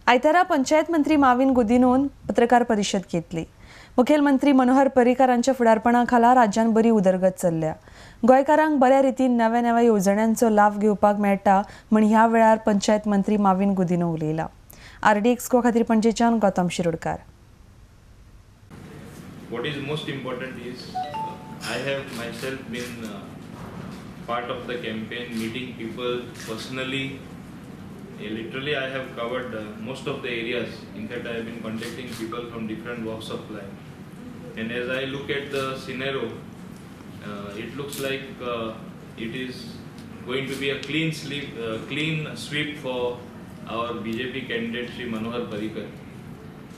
आयतारा पंचायत मंत्री माविन गुदिन्होन पत्रकार परिषद घेतली। मुखेलमंत्री मनोहर पर्रीकारांच्या फुडारपणाखाला राज्यात बरी उदरगत चल्ल्या। गोंयकारांक बऱ्या रितीन नव्या नव्या येवजण्यांचो लाभ घेवपाक मेळटा म्हण ह्या वेळार पंचायत मंत्री माविन गुदिन्हो उलयला। आरडी एक्सको खातीर पणजेच्यान Gautam Shirodkar. What is most important is I have myself been part of the campaign, meeting people personally. Literally, I have covered most of the areas. In fact, I have been contacting people from different walks of life. And as I look at the scenario, it looks like it is going to be a clean sweep for our BJP candidate Shri Manohar Parrikar.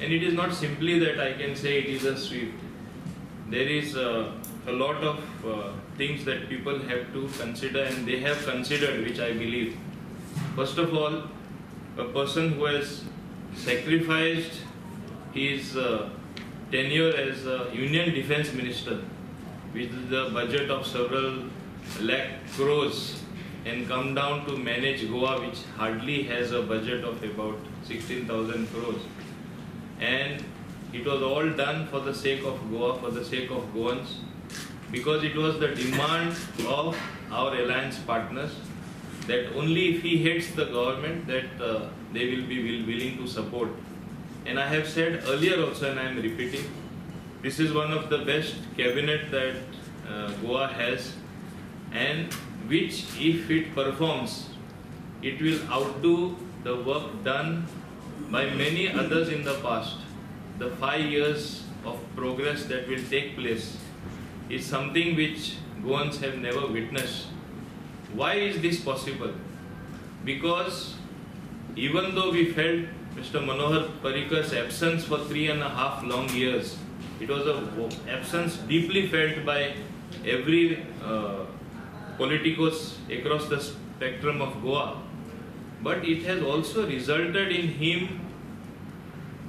And it is not simply that I can say it is a sweep. There is a lot of things that people have to consider, and they have considered, which I believe. First of all, a person who has sacrificed his tenure as a Union Defence Minister with the budget of several lakh crores and come down to manage Goa, which hardly has a budget of about 16,000 crores. And it was all done for the sake of Goa, for the sake of Goans, because it was the demand of our alliance partners that only if he heads the government that they will be willing to support. And I have said earlier also, and I am repeating, this is one of the best cabinet that Goa has, and which, if it performs, it will outdo the work done by many others in the past. The 5 years of progress that will take place is something which Goans have never witnessed. Why is this possible? Because even though we felt Mr. Manohar Parrikar's absence for 3.5 long years, it was an absence deeply felt by every politicos across the spectrum of Goa. But it has also resulted in him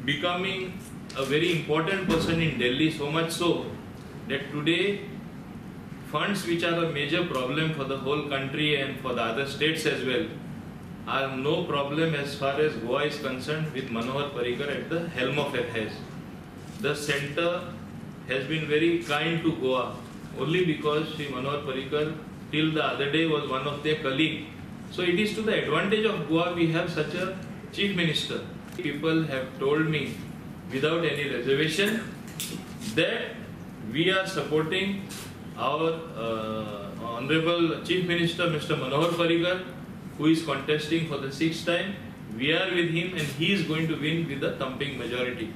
becoming a very important person in Delhi, so much so that today funds, which are a major problem for the whole country and for the other states as well, are no problem as far as Goa is concerned with Manohar Parrikar at the helm of affairs. The centre has been very kind to Goa only because Shri Manohar Parrikar till the other day was one of their colleagues. So it is to the advantage of Goa we have such a chief minister. People have told me without any reservation that we are supporting our Honorable Chief Minister Mr. Manohar Parrikar, who is contesting for the 6th time. We are with him and he is going to win with a thumping majority.